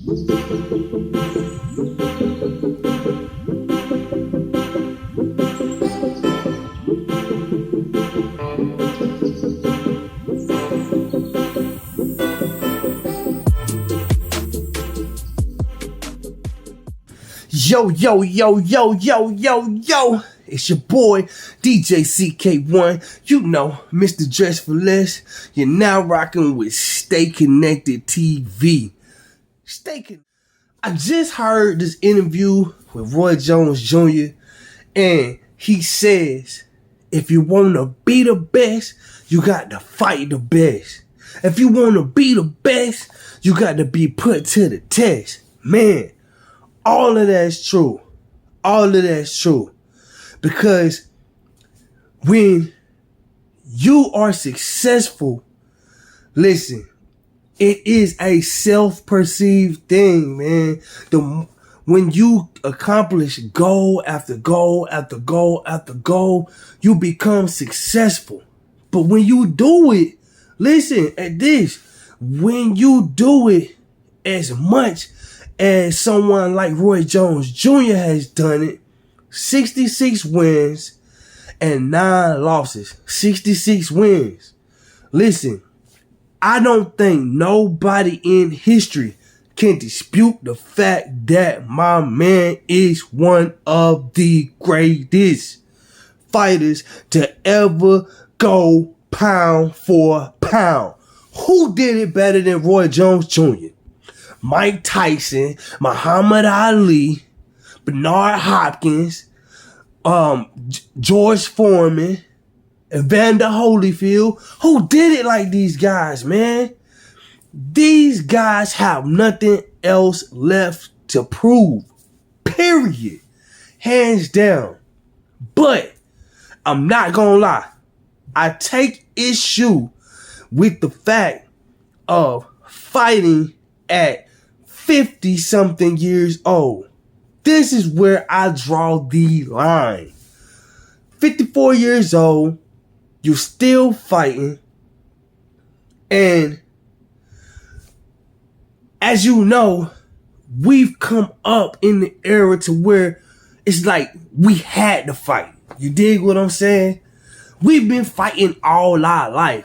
Yo, yo, yo, yo, yo, yo, yo. It's your boy, DJ CK1. You know, Mr. Dress for Less. You're now rocking with Stay Connected TV. I just heard this interview with Roy Jones Jr. And he says, if you want to be the best, you got to fight the best. If you want to be the best, you got to be put to the test. Man, all of that's true. All of that's true. Because when you are successful, listen, it is a self-perceived thing, man. When you accomplish goal after goal after goal after goal, you become successful. But when you do it, listen at this, when you do it as much as someone like Roy Jones Jr. has done it, 66 wins and 9 losses. 66 wins. Listen, I don't think nobody in history can dispute the fact that my man is one of the greatest fighters to ever go pound for pound. Who did it better than Roy Jones Jr.? Mike Tyson, Muhammad Ali, Bernard Hopkins, George Foreman, Evander Holyfield. Who did it like these guys, man? These guys have nothing else left to prove. Period. Hands down. But I'm not gonna lie. I take issue with the fact of fighting at 50 something years old. This is where I draw the line. 54 years old, you still fighting, and as you know, we've come up in the era to where it's like we had to fight. You dig what I'm saying? We've been fighting all our life.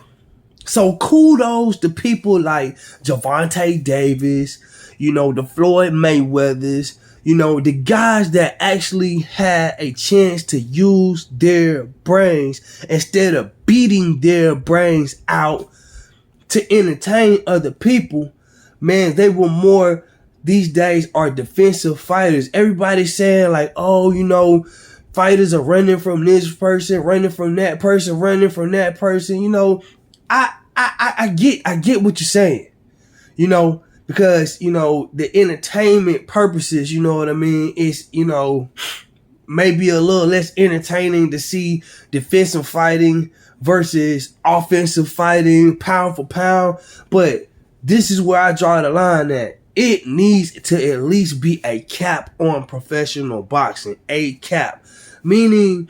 So kudos to people like Gervonta Davis, you know, the Floyd Mayweathers, you know, the guys that actually had a chance to use their brains instead of beating their brains out to entertain other people. Man, they were more, these days, are defensive fighters. Everybody's saying like, oh, you know, fighters are running from this person, running from that person, running from that person. You know, I get what you're saying, you know, because, you know, the entertainment purposes, you know what I mean? It's, you know, maybe a little less entertaining to see defensive fighting versus offensive fighting, pound for pound. But this is where I draw the line at. It needs to at least be a cap on professional boxing. A cap. Meaning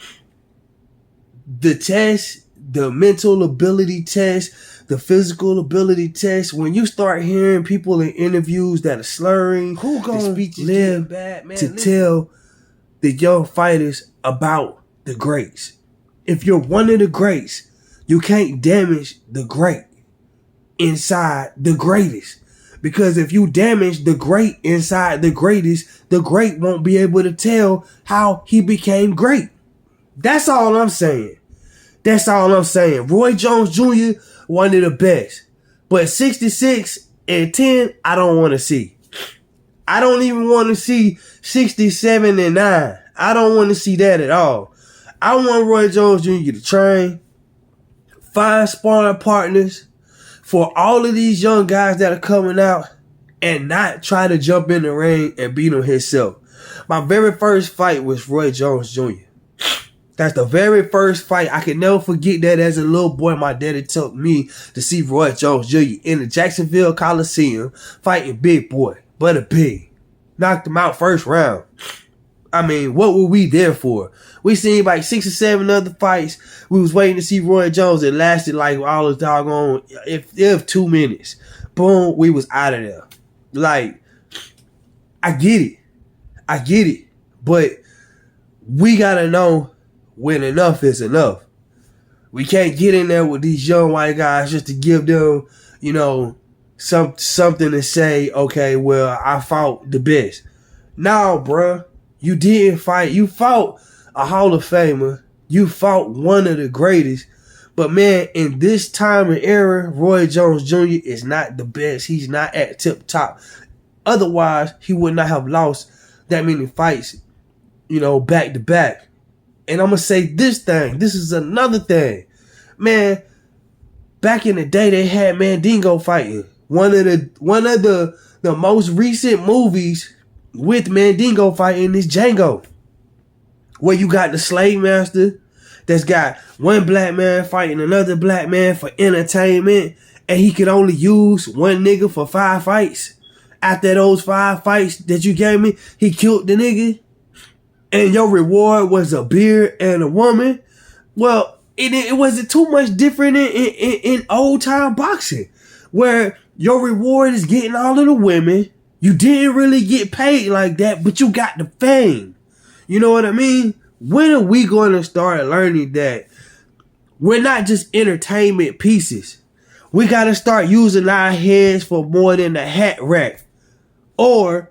the test, the mental ability test, the physical ability test. When you start hearing people in interviews that are slurring, who gonna live bad, man, to tell the young fighters about the greats? If you're one of the greats, you can't damage the great inside the greatest. Because if you damage the great inside the greatest, the great won't be able to tell how he became great. That's all I'm saying. That's all I'm saying. Roy Jones Jr., one of the best. But 66 and 10, I don't want to see. I don't even want to see 67 and 9. I don't want to see that at all. I want Roy Jones Jr. to train, find sparring partners for all of these young guys that are coming out, and not try to jump in the ring and beat him himself. My very first fight was Roy Jones Jr. That's the very first fight. I can never forget that as a little boy, my daddy took me to see Roy Jones Jr. in the Jacksonville Coliseum fighting Big Boy, Butter Pig. Knocked him out first round. I mean, what were we there for? We seen like 6 or 7 other fights. We was waiting to see Roy Jones. It lasted like all the doggone, if 2 minutes. Boom, we was out of there. Like, I get it. I get it. But we gotta know when enough is enough. We can't get in there with these young white guys just to give them, you know, something to say, okay, well, I fought the best. No, bruh. You didn't fight. You fought a Hall of Famer. You fought one of the greatest. But, man, in this time and era, Roy Jones Jr. is not the best. He's not at tip top. Otherwise, he would not have lost that many fights, you know, back to back. And I'm going to say this thing. This is another thing. Man, back in the day, they had Mandingo fighting. One of the most recent movies with Mandingo fighting is Django. Where you got the slave master that's got one black man fighting another black man for entertainment. And he could only use one nigga for 5 fights. After those 5 fights that you gave me, he killed the nigga. And your reward was a beer and a woman. Well, it wasn't too much different in old time boxing, where your reward is getting all of the women. You didn't really get paid like that, but you got the fame. You know what I mean? When are we going to start learning that we're not just entertainment pieces? We got to start using our heads for more than a hat rack, or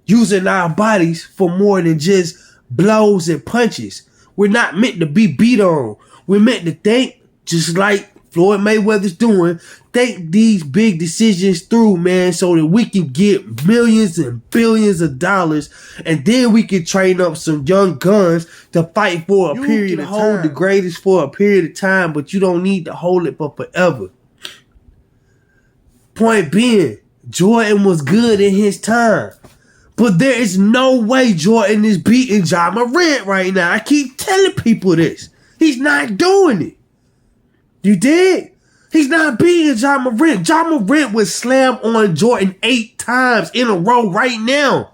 using our bodies for more than just blows and punches. We're not meant to be beat on. We're meant to think, just like Floyd Mayweather's doing, think these big decisions through, man, so that we can get millions and billions of dollars, and then we can train up some young guns to fight for a period of time. You can hold the greatest for a period of time, but you don't need to hold it for forever. Point being, Jordan was good in his time. But there is no way Jordan is beating Ja Morant right now. I keep telling people this. He's not doing it. You did? He's not beating Ja Morant. Ja Morant would slam on Jordan 8 times in a row right now.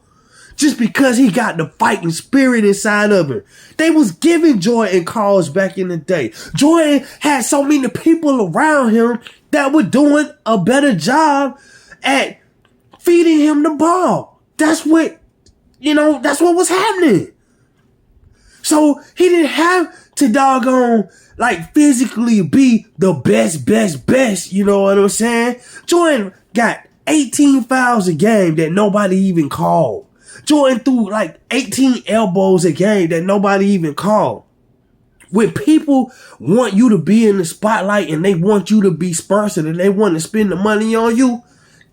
Just because he got the fighting spirit inside of him. They was giving Jordan calls back in the day. Jordan had so many people around him that were doing a better job at feeding him the ball. That's what was happening. So he didn't have to doggone, like, physically be the best, you know what I'm saying? Jordan got 18 fouls a game that nobody even called. Jordan threw like 18 elbows a game that nobody even called. When people want you to be in the spotlight and they want you to be sponsored and they want to spend the money on you,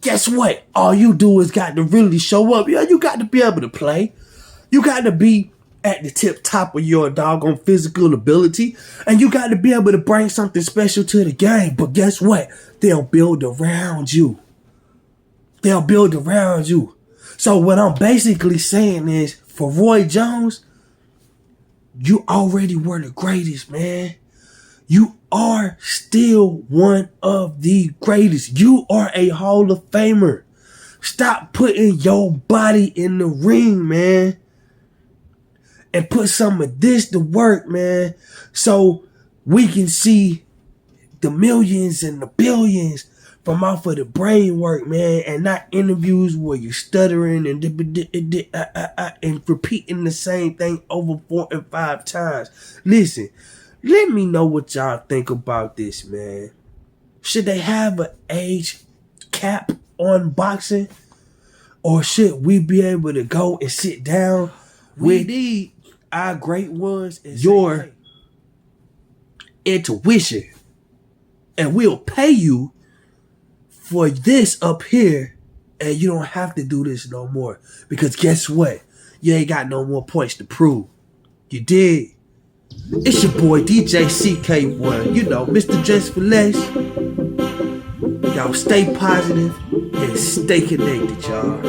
guess what? All you do is got to really show up. Yeah, you got to be able to play. You got to be at the tip top of your doggone physical ability. And you got to be able to bring something special to the game. But guess what? They'll build around you. They'll build around you. So what I'm basically saying is, for Roy Jones, you already were the greatest, man. You are still one of the greatest. You are a Hall of Famer. Stop putting your body in the ring, man. And put some of this to work, man. So we can see the millions and the billions from off of the brain work, man. And not interviews where you're stuttering and repeating the same thing over 4 and 5 times. Listen. Let me know what y'all think about this, man. Should they have an age cap on boxing? Or should we be able to go and sit down with our great ones and your intuition? And we'll pay you for this up here, and you don't have to do this no more. Because guess what? You ain't got no more points to prove. You did. It's your boy DJ CK1, you know, Mr. Dress for Less. Y'all stay positive and stay connected, y'all.